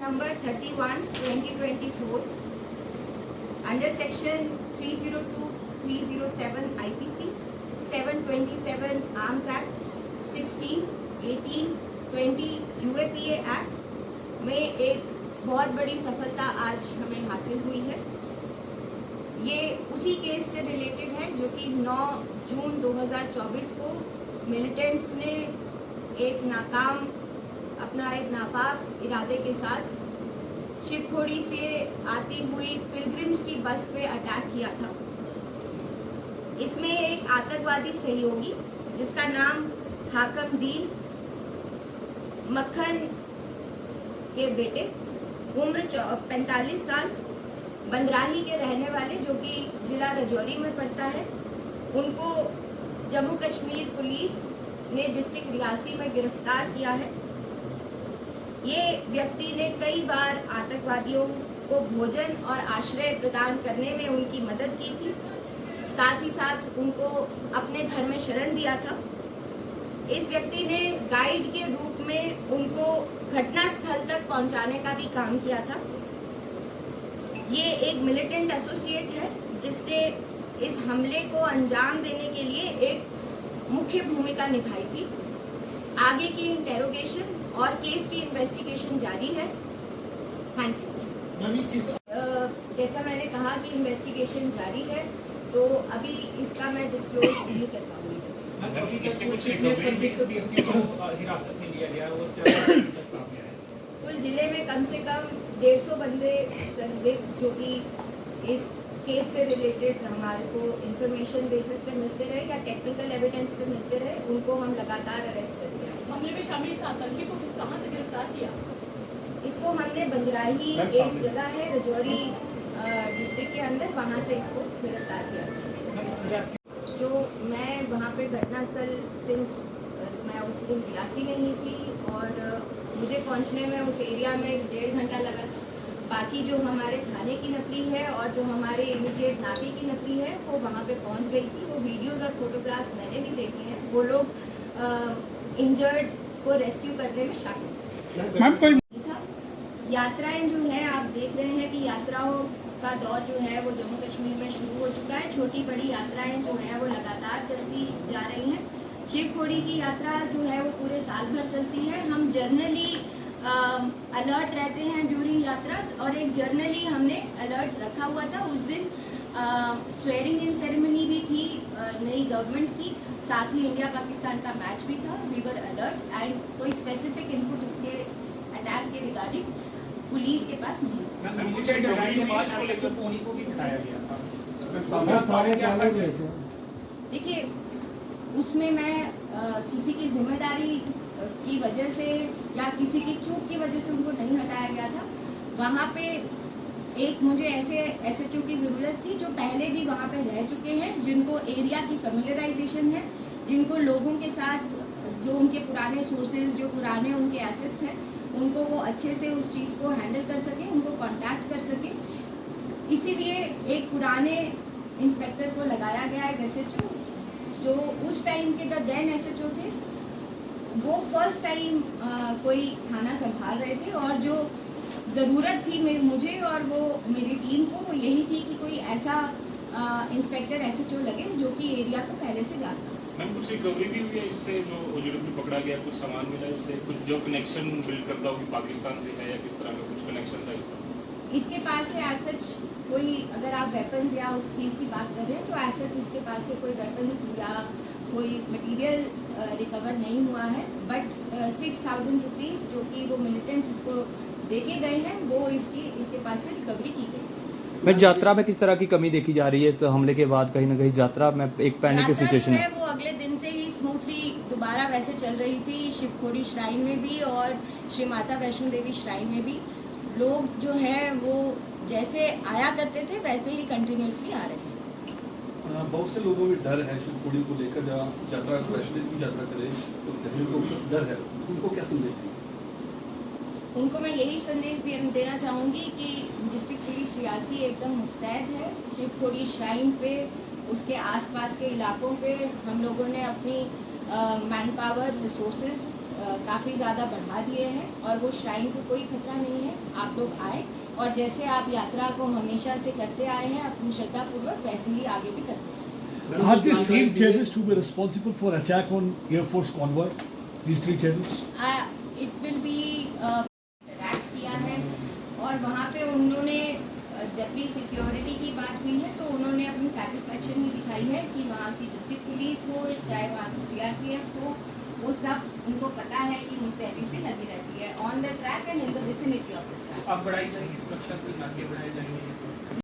number 31 2024 under section 302 307 IPC 727 Arms Act 16 18 20 UAPA Act में एक बहुत बड़ी सफलता आज हमें हासिल हुई है। ये उसी केस से रिलेटेड है जो कि 9 जून 2024 को मिलिटेंट्स ने एक नापाक इरादे के साथ शिवखोड़ी से आती हुई पिलग्रिम्स की बस पे अटैक किया था। इसमें एक आतंकवादी सहयोगी जिसका नाम हाकम दीन मक्खन के बेटे उम्र 45 साल बंदराही के रहने वाले जो कि जिला राजौरी में पड़ता है, उनको जम्मू कश्मीर पुलिस ने डिस्ट्रिक्ट रियासी में गिरफ्तार किया है। ये व्यक्ति ने कई बार आतंकवादियों को भोजन और आश्रय प्रदान करने में उनकी मदद की थी, साथ ही साथ उनको अपने घर में शरण दिया था। इस व्यक्ति ने गाइड के रूप में उनको घटना स्थल तक पहुंचाने का भी काम किया था। ये एक मिलिटेंट एसोसिएट है जिसने इस हमले को अंजाम देने के लिए एक मुख्य भूमिका निभाई थी। आगे की इंटेरोगेशन और केस की इन्वेस्टिगेशन जारी है। Thank you. जैसा मैंने कहा कि इन्वेस्टिगेशन जारी है, तो अभी इसका मैं डिस्क्लोज नहीं कर पाऊंगी। कुल जिले में कम से कम 150 बंदे संदिग्ध जो कि इस केस से रिलेटेड हमारे को इंफॉर्मेशन बेसिस पे मिलते रहे या टेक्निकल एविडेंस पे मिलते रहे, उनको हम लगातार अरेस्ट करते हैं। हमले में शामिल इस आतंकी को कहां से गिरफ्तार किया? इसको हमने बंदराही एक जगह है राजौरी डिस्ट्रिक्ट के अंदर, वहां से इसको गिरफ्तार किया। जो मैं वहां पे घटनास्थल सिंस मैं उस दिन रियासी में ही थी और मुझे पहुंचने में उस एरिया में 1.5 घंटा लगा। बाकी जो हमारे थाने की नफरी है और जो हमारे इमीडिएट नाके की नफरी है वो वहाँ पे पहुँच गई थी। वो वीडियोस और फोटोग्राफ्स मैंने भी देखे हैं। वो लोग इंजर्ड को रेस्क्यू करने में शामिल था। यात्राएं जो है आप देख रहे हैं कि यात्राओं का दौर जो है वो जम्मू कश्मीर में शुरू हो चुका है। छोटी बड़ी यात्राएं जो है वो लगातार चलती जा रही हैं। शिवखोड़ी की यात्रा जो है वो पूरे साल भर चलती है। हम जर्नली अलर्ट रहते हैं ड्यूरिंग यात्रा, और एक जर्नली हमने अलर्ट रखा हुआ था। उस दिन स्वेरिंग इन सेरेमनी भी थी नई गवर्नमेंट की, साथ ही इंडिया पाकिस्तान का मैच भी था। वी वर अलर्ट एंड कोई स्पेसिफिक इनपुट इसके अटैक के रिगार्डिंग पुलिस के पास नहीं। देखिए, उसमें मैं किसी की जिम्मेदारी की वजह से या किसी की चूक की वजह से उनको नहीं हटाया गया था। वहाँ पे एक मुझे ऐसे एसएचओ की ज़रूरत थी जो पहले भी वहाँ पे रह चुके हैं, जिनको एरिया की फेमिलियराइजेशन है, जिनको लोगों के साथ जो उनके पुराने सोर्सेज, जो पुराने उनके एसेट्स हैं, उनको वो अच्छे से उस चीज़ को हैंडल कर सके, उनको कॉन्टैक्ट कर सके। इसीलिए एक पुराने इंस्पेक्टर को लगाया गया एक एसएचओ जो उस टाइम के द देन एसएचओ थे। वो फर्स्ट टाइम कोई थाना संभाल रहे थे और जो ज़रूरत थी मुझे और वो मेरी टीम को, वो यही थी कि कोई ऐसा इंस्पेक्टर एसएचओ लगे जो कि एरिया को पहले से जानता। मैम, कुछ रिकवरी भी हुई है इससे? जो ओजेडब्ल्यू पकड़ा गया, कुछ सामान मिला इससे? कुछ जो कनेक्शन बिल्ड करता हो कि पाकिस्तान से है या किस तरह का कुछ कनेक्शन था इसका? इसके पास से एज सच कोई, अगर आप वेपन्स या उस चीज़ की बात कर रहे हैं, तो एज सच इसके पास से कोई वेपन्स या कोई मटेरियल रिकवर नहीं हुआ है। बट 6,000 रुपीज़ जो कि वो मिलिटेंट्स इसको देके गए हैं, वो इसके पास से रिकवरी की गई। मैं यात्रा में किस तरह की कमी देखी जा रही है इस हमले के बाद? कहीं ना कहीं यात्रा में एक पैनिक की सिचुएशन है, वो अगले दिन से ही स्मूथली दोबारा वैसे चल रही थी। शिवखोड़ी श्राइन में भी और श्री माता वैष्णो देवी श्राइन में भी लोग जो है वो जैसे आया करते थे वैसे ही कंटिन्यूसली आ रहे हैं। बहुत से लोगों में डर है शिवखोड़ी को लेकर, जहाँ यात्रा वैष्णो देवी की यात्रा करे तो कहीं को डर है, उनको क्या संदेश देंगे? उनको मैं यही संदेश देना चाहूँगी कि डिस्ट्रिक्ट पुलिस रियासी एकदम मुस्तैद है। शिवखोड़ी श्राइन पे, उसके आसपास के इलाकों पे हम लोगों ने अपनी मैन पावर रिसोर्सेज काफ़ी ज़्यादा बढ़ा दिए हैं और वो श्राइन को कोई खतरा नहीं है। लोग आए और जैसे आप यात्रा को हमेशा से करते आए हैं अपनी श्रद्धापूर्वक वैसे ही आगे भी करते हैं। Are the same terrorists who were responsible for attack on Air Force convoy? These 3 terrorists? It will be track किया है और वहाँ पे उन्होंने जब भी सिक्योरिटी की बात हुई है तो उन्होंने अपनी सेटिस्फेक्शन ही दिखाई है कि वहाँ की डिस्ट्रिक्ट पुलिस हो चाहे वहाँ की सीआरपीएफ हो वो सब उनको पता है कि मुस्तैदी से लगी रहती है on the track and in the vicinity of the track. अब बढ़ाई जाएगी सुरक्षा की नाके बढ़ाए जाएंगे।